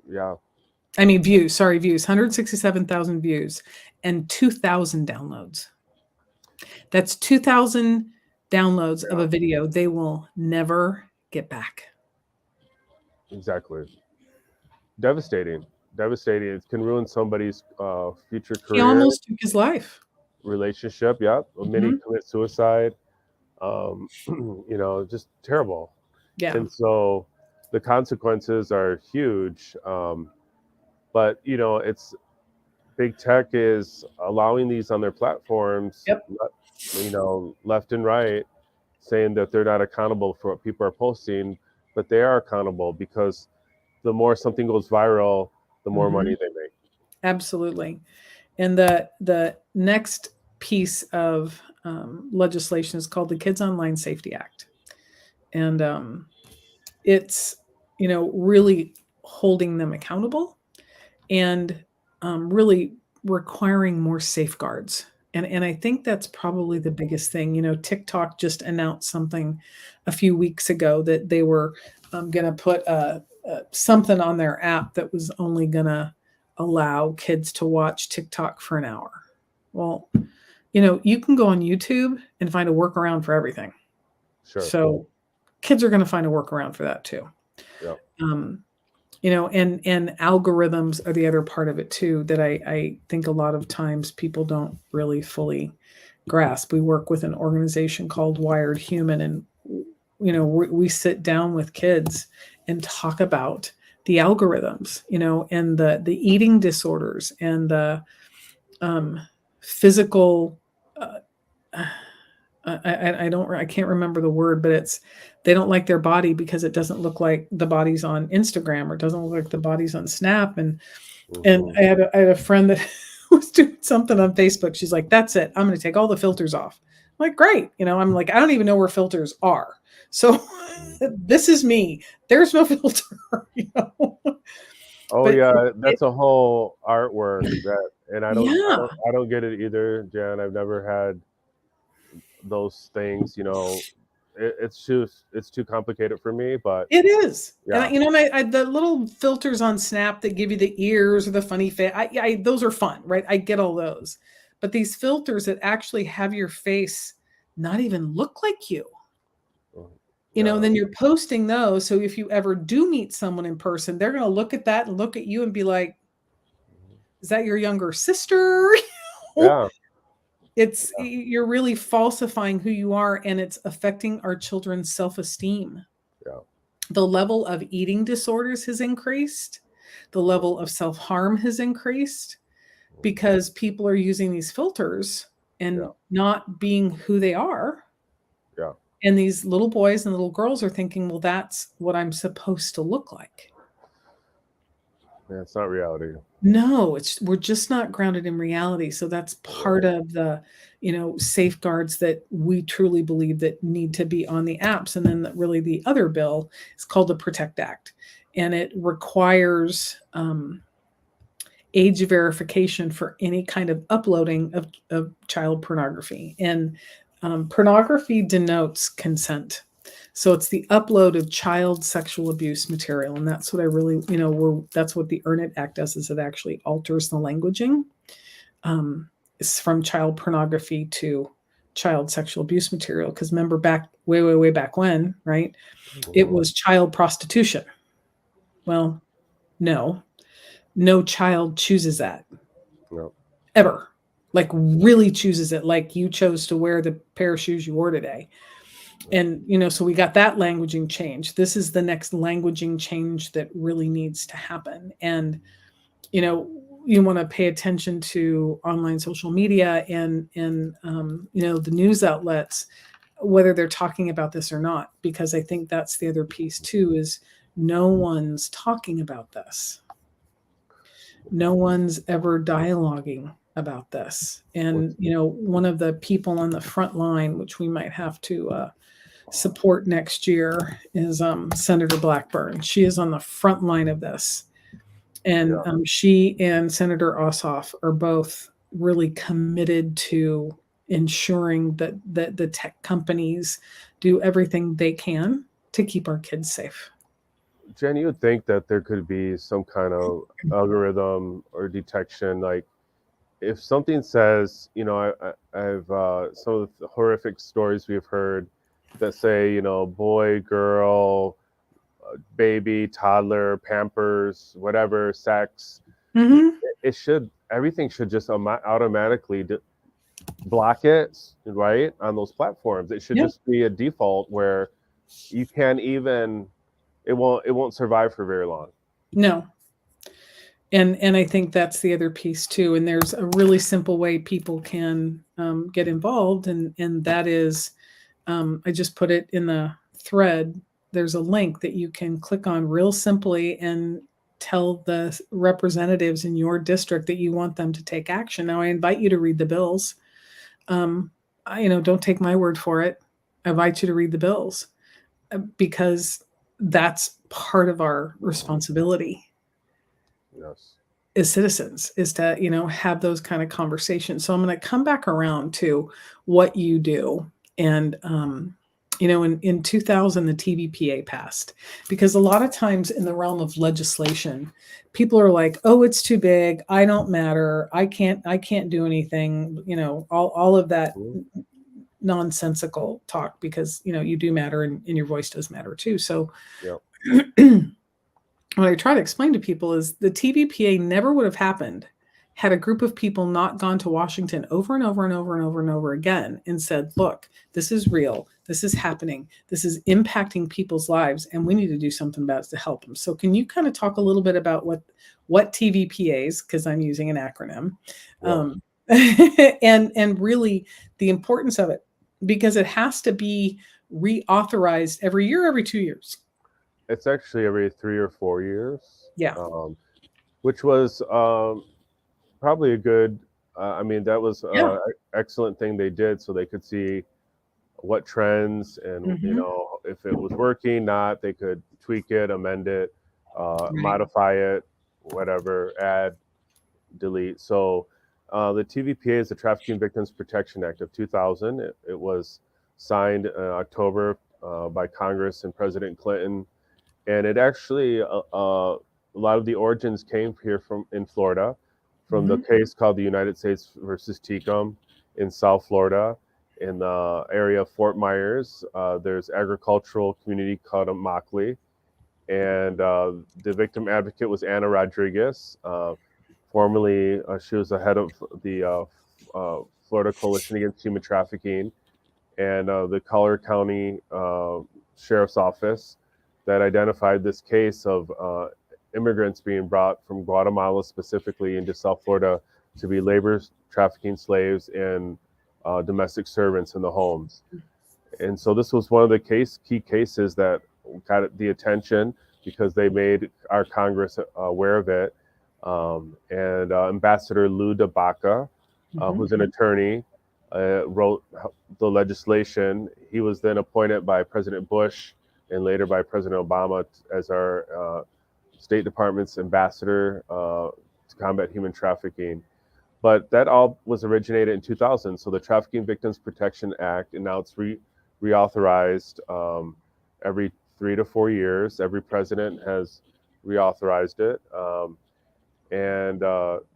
Yeah. I mean, views, 167,000 views and 2,000 downloads. That's 2,000 downloads of a video they will never get back. Exactly. Devastating. It can ruin somebody's future career. He almost took his life. Relationship, yeah. Many commit suicide. Just terrible. Yeah. And so the consequences are huge. But it's big tech is allowing these on their platforms. Yep. Left and right, saying that they're not accountable for what people are posting, but they are accountable, because the more something goes viral, the more money they make. Absolutely. And the next piece of legislation is called the Kids Online Safety Act. And it's, really holding them accountable and really requiring more safeguards. And I think that's probably the biggest thing. TikTok just announced something a few weeks ago that they were going to put something on their app that was only going to allow kids to watch TikTok for an hour. Well, you can go on YouTube and find a workaround for everything. Sure. So kids are going to find a workaround for that too. Yep. And algorithms are the other part of it too, that I think a lot of times people don't really fully grasp. We work with an organization called Wired Human, and we sit down with kids and talk about the algorithms, and the eating disorders and the um, physical. Uh, I can't remember the word, but it's they don't like their body because it doesn't look like the bodies on Instagram or doesn't look like the bodies on Snap. And Mm-hmm. I had a friend that was doing something on Facebook. She's like, "That's it. I'm going to take all the filters off." I'm like, "Great." I'm like, "I don't even know where filters are." So this is me. There's no filter, you know. Oh But yeah, it that's a whole artwork that, and yeah, I don't get it either, Jan. I've never had those things. It's too complicated for me. But it is. And yeah, the little filters on Snap that give you the ears or the funny face, those are fun, right? I get all those. But these filters that actually have your face not even look like you, mm, yeah, then you're posting those. So if you ever do meet someone in person, they're going to look at that and look at you and be like, is that your younger sister? yeah, You're really falsifying who you are, and it's affecting our children's self-esteem. yeah, The level of eating disorders has increased. The level of self-harm has increased because people are using these filters yeah, and not being who they are. yeah. And these little boys and little girls are thinking, well, that's what I'm supposed to look like. Yeah, it's not reality. No, we're just not grounded in reality. So that's part of the, safeguards that we truly believe that need to be on the apps. And then really the other bill is called the Protect Act, and it requires age verification for any kind of uploading of child pornography. And pornography denotes consent. So it's the upload of child sexual abuse material. And that's what I really, that's what the Earn It Act does, is it actually alters the languaging. It's from child pornography to child sexual abuse material. Because remember back, way, way, way back when, right? It Mm-hmm. was child prostitution. Well, no child chooses that Yeah, ever. Like really chooses it, like you chose to wear the pair of shoes you wore today. And so we got that languaging change. This is the next languaging change that really needs to happen. And you know you want to pay attention to online social media and the news outlets, whether they're talking about this or not, because I think that's the other piece too, is no one's talking about this. No one's ever dialoguing about this. And what's one of the people on the front line, which we might have to support next year, is Senator Blackburn. She is on the front line of this, and yeah, she and Senator Ossoff are both really committed to ensuring that the tech companies do everything they can to keep our kids safe. Jen, you would think that there could be some kind of algorithm or detection, like if something says, I've some of the horrific stories we've heard that say, boy, girl, baby, toddler, Pampers, whatever, sex. Mm-hmm. It should everything should just automatically block it, right, on those platforms. It should Yeah. just be a default where you can't even it won't survive for very long. No. And I think that's the other piece too. And there's a really simple way people can get involved, and that is, I just put it in the thread. There's a link that you can click on real simply and tell the representatives in your district that you want them to take action. Now, I invite you to read the bills. Don't take my word for it. I invite you to read the bills, because that's part of our responsibility Yes. as citizens, is to have those kind of conversations. So I'm going to come back around to what you do. And in 2000 the TVPA passed, because a lot of times in the realm of legislation, people are like, oh, it's too big, I don't matter, I can't do anything, all of that Mhm. nonsensical talk, because you do matter, and your voice does matter too. So Yep. what I try to explain to people is the TVPA never would have happened had a group of people not gone to Washington over and over and over and over and over again and said, look, this is real, this is happening, this is impacting people's lives, and we need to do something about it to help them. So can you kind of talk a little bit about what TVPAs, because I'm using an acronym, Yeah. and really the importance of it, because it has to be reauthorized every year, every 2 years. It's actually every 3 or 4 years, Yeah. which was probably a good. I mean, that was Yeah. excellent thing they did, so they could see what trends and Mm-hmm. if it was working, not they could tweak it, amend it, Right. modify it, whatever, add, delete. So the TVPA is the Trafficking Victims Protection Act of 2000. It was signed in October by Congress and President Clinton, and it actually a lot of the origins came here from in Florida, from the Mm-hmm. case called the United States versus Tecum in South Florida, in the area of Fort Myers. There's agricultural community called Immokalee, and the victim advocate was Anna Rodriguez. Formerly, she was the head of the Florida Coalition Against Human Trafficking, and the Collier County Sheriff's Office that identified this case of immigrants being brought from Guatemala specifically into South Florida to be labor trafficking slaves and domestic servants in the homes. And so this was one of the key cases that got the attention because they made our Congress aware of it. And Ambassador Lou DeBaca, Mm-hmm. who's an attorney, wrote the legislation. He was then appointed by President Bush and later by President Obama as our State Department's ambassador to combat human trafficking. But that all was originated in 2000. So the Trafficking Victims Protection Act, and now it's reauthorized every 3 to 4 years. Every president has reauthorized it. And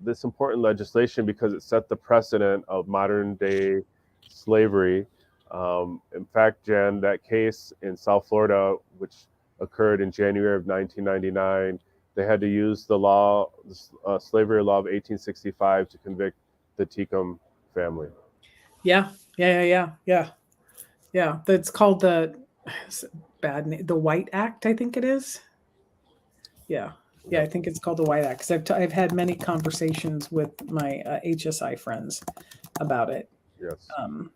this important legislation, because it set the precedent of modern day slavery. In fact, Jen, that case in South Florida, which occurred in January of 1999, they had to use the law, slavery law of 1865, to convict the Tecum family. Yeah. Yeah. Yeah. Yeah. Yeah. Yeah. That's called the bad name, the White Act, I think it is. Yeah. Yeah, I Yep. think it's called the White Act because I've had many conversations with my HSI friends about it. Yes. Um,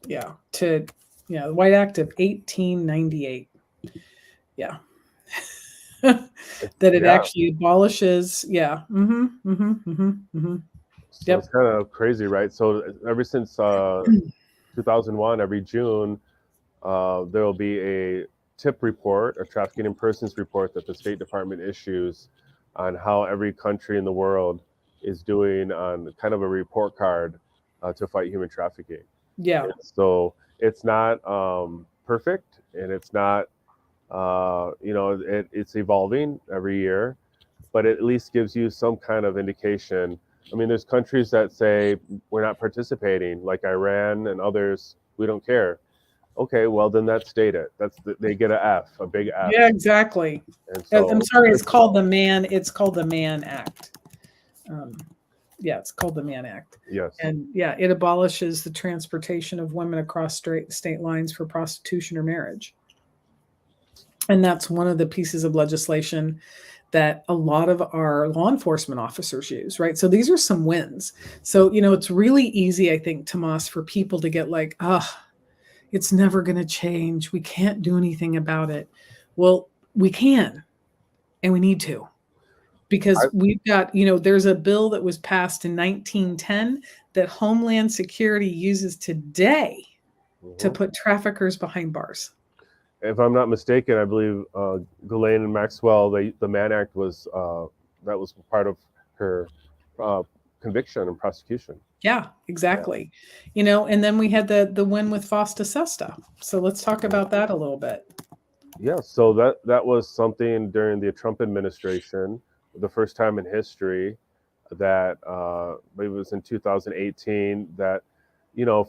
yeah, the White Act of 1898. Yeah, that it Yeah. actually abolishes. Yeah. Mm-hmm. Mm-hmm. Mm-hmm. Mm-hmm. So Yep. it's kind of crazy, right? So ever since 2001, every June, there will be a TIP report, a trafficking in persons report that the State Department issues on how every country in the world is doing on kind of a report card to fight human trafficking. Yeah. And so it's not perfect, and it's not, it's evolving every year, but it at least gives you some kind of indication. I mean, there's countries that say we're not participating, like Iran and others. We don't care. Okay, well then that's stated. They get a F, a big F. Yeah. Exactly. And I'm so sorry. It's called the Man. It's called the Mann Act. Um, yeah, it's called the Mann Act. yes, And yeah, it abolishes the transportation of women across state lines for prostitution or marriage. And that's one of the pieces of legislation that a lot of our law enforcement officers use, right? So these are some wins. So, it's really easy, I think, Tomas, for people to get like, it's never going to change. We can't do anything about it. Well, we can, and we need to, because I, we've got, there's a bill that was passed in 1910 that Homeland Security uses today to mhm. put traffickers behind bars. If I'm not mistaken, I believe Ghislaine and Maxwell, the Mann Act was that was part of her uh, conviction and prosecution. Yeah, Yeah. exactly. And then we had the win with Fosta Sesta. So let's talk about that a little bit. Yeah, so that was something during the Trump administration, the first time in history that it was in 2018 that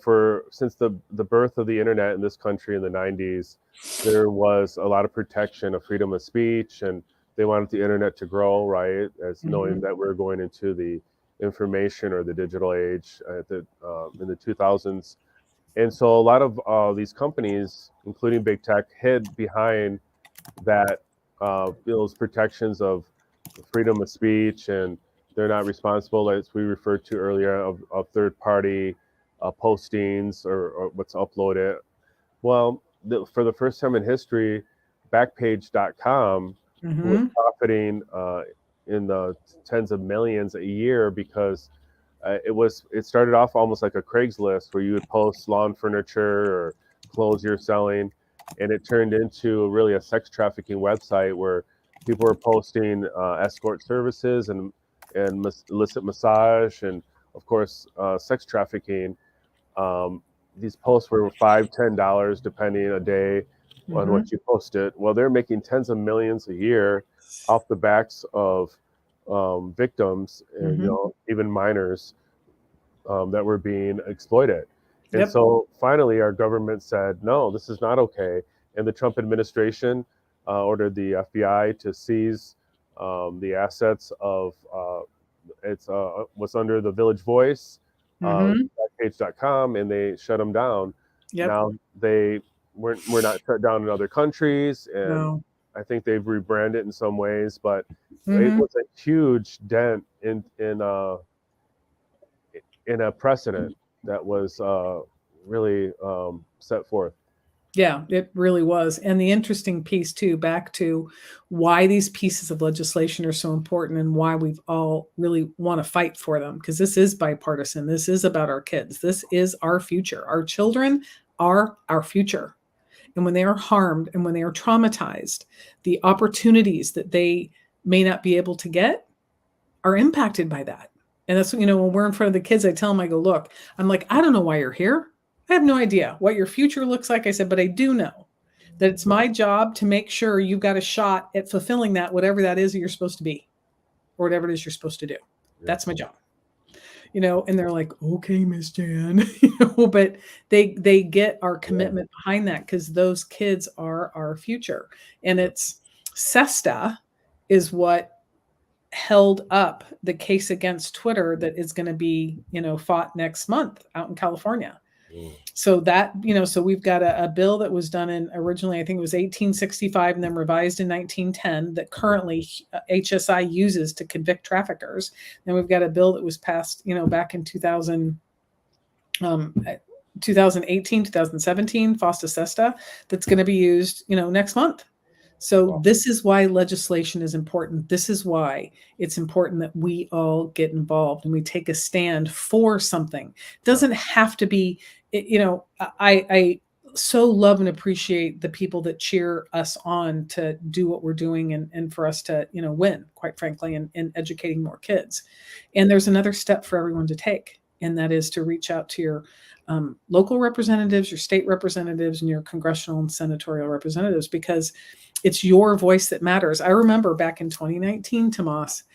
for since the birth of the internet in this country in the 90s, there was a lot of protection of freedom of speech, and they wanted the internet to grow, right? As knowing Mhm. that we're going into the information or the digital age in the 2000s. And so a lot of these companies, including big tech, hid behind that those protections of freedom of speech, and they're not responsible, as we referred to earlier, of third party postings or what's uploaded. Well, for the first time in history, Backpage.com was Mm-hmm. profiting in the tens of millions a year because it started off almost like a Craigslist where you would post lawn furniture or clothes you're selling, and it turned into really a sex trafficking website where people were posting escort services and illicit massage and of course sex trafficking. um, these posts were $5, $10 depending a day on Mm-hmm. what you posted. Well, they're making tens of millions a year off the backs of victims and Mm-hmm. even minors that were being exploited. And Yep. so finally, our government said, no, this is not okay. And the Trump administration ordered the FBI to seize the assets of it's what's under the Village Voice, Mm-hmm. Backpage.com, and they shut them down. Yep. Now we're not shut down in other countries, and No. I think they've rebranded in some ways, but it Mm-hmm. was a huge dent in a precedent that was really set forth. Yeah, it really was. And the interesting piece, too, back to why these pieces of legislation are so important and why we've all really want to fight for them, because this is bipartisan. This is about our kids. This is our future. Our children are our future. And when they are harmed and when they are traumatized, the opportunities that they may not be able to get are impacted by that. And that's what, when we're in front of the kids, I tell them, I go, look, I'm like, I don't know why you're here. I have no idea what your future looks like. I said, but I do know that it's my job to make sure you've got a shot at fulfilling that, whatever that is that you're supposed to be, or whatever it is you're supposed to do. Yeah. That's my job. And they're like, okay, Miss Jan, but they get our commitment behind that because those kids are our future. And it's SESTA is what held up the case against Twitter that is going to be, fought next month out in California. Mm. So we've got a bill that was done in originally, I think it was 1865 and then revised in 1910 that currently HSI uses to convict traffickers. Then we've got a bill that was passed, back in 2018, 2017, FOSTA SESTA, that's going to be used, next month. So this is why legislation is important. This is why it's important that we all get involved and we take a stand for something. It doesn't have to be, I so love and appreciate the people that cheer us on to do what we're doing and for us to, win, quite frankly, in educating more kids. And there's another step for everyone to take, and that is to reach out to your local representatives, your state representatives, and your congressional and senatorial representatives, because it's your voice that matters. I remember back in 2019, Tomas,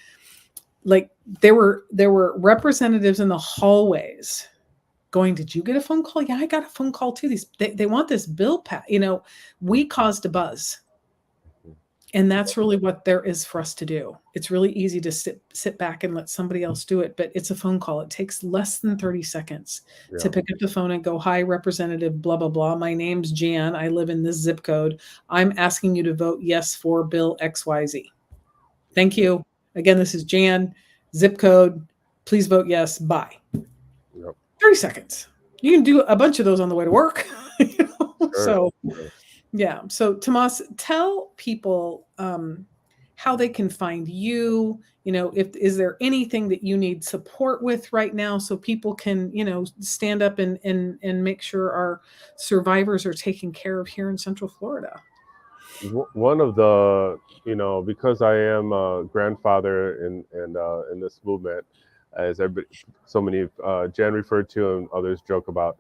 like there were representatives in the hallways going, did you get a phone call? Yeah, I got a phone call too. They want this bill passed. We caused a buzz. And that's really what there is for us to do. It's really easy to sit back and let somebody else do it, but it's a phone call. It takes less than 30 seconds to pick up the phone and go, hi, Representative, blah, blah, blah. My name's Jan. I live in this zip code. I'm asking you to vote yes for Bill XYZ. Thank you. Again, this is Jan, zip code. Please vote yes. Bye. 30 seconds. You can do a bunch of those on the way to work. So yeah. So Tomas, tell people how they can find you. Is there anything that you need support with right now so people can, stand up and make sure our survivors are taken care of here in Central Florida? One of the, because I am a grandfather in this movement, as so many Jan referred to and others joke about,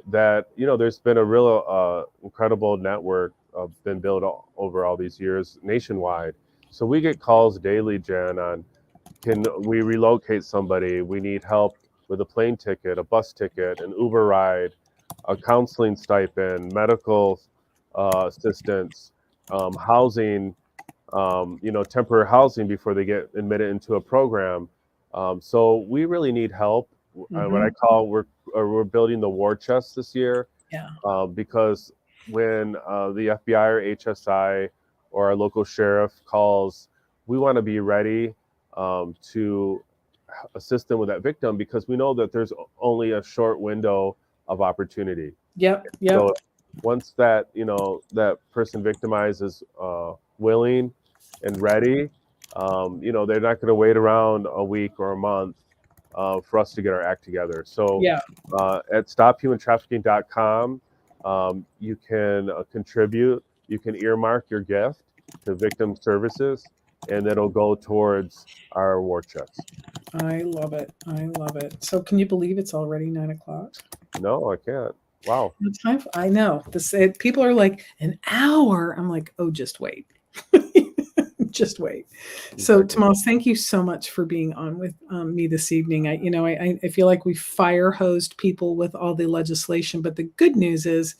that there's been a real incredible network been built over all these years nationwide. So we get calls daily, Jan, on can we relocate somebody? We need help with a plane ticket, a bus ticket, an Uber ride, a counseling stipend, medical assistance, housing, temporary housing before they get admitted into a program. So we really need help. What I Mm-hmm. call we're building the war chest this year, Yeah. because when the FBI or HSI or our local sheriff calls, we want to be ready to assist them with that victim, because we know that there's only a short window of opportunity. Yep. Yep. So once that that person victimized is willing and ready, they're not going to wait around a week or a month for us to get our act together. So Yeah. at stophumantrafficking.com, you can contribute. You can earmark your gift to victim services, and it'll go towards our war chest. I love it. I love it. So can you believe it's already 9 o'clock? No, I can't. Wow. It's time I know this. People are like an hour. I'm like, oh, just wait. Just wait. So, Exactly. Tomas, thank you so much for being on with me this evening. I feel like we fire hosed people with all the legislation, but the good news is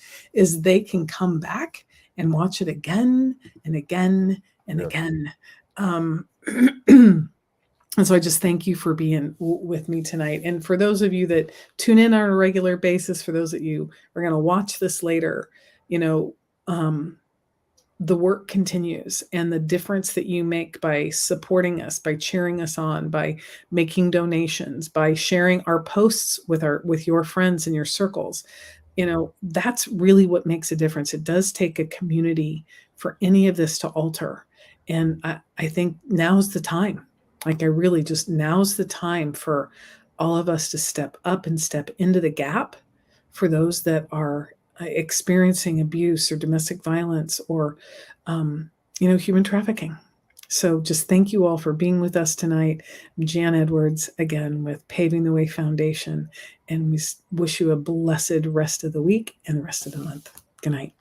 they can come back and watch it again and again and Yes. again. Um, and so I just thank you for being with me tonight. And for those of you that tune in on a regular basis, for those that you are going to watch this later, you know, um, the work continues, and the difference that you make by supporting us, by cheering us on, by making donations, by sharing our posts with your friends and your circles, that's really what makes a difference. It does take a community for any of this to alter. And I think now's the time. Like, I really just, now's the time for all of us to step up and step into the gap for those that are experiencing abuse or domestic violence or, um, human trafficking. So just thank you all for being with us tonight. I'm Jan Edwards, again, with Paving the Way Foundation. And we wish you a blessed rest of the week and the rest of the month. Good night.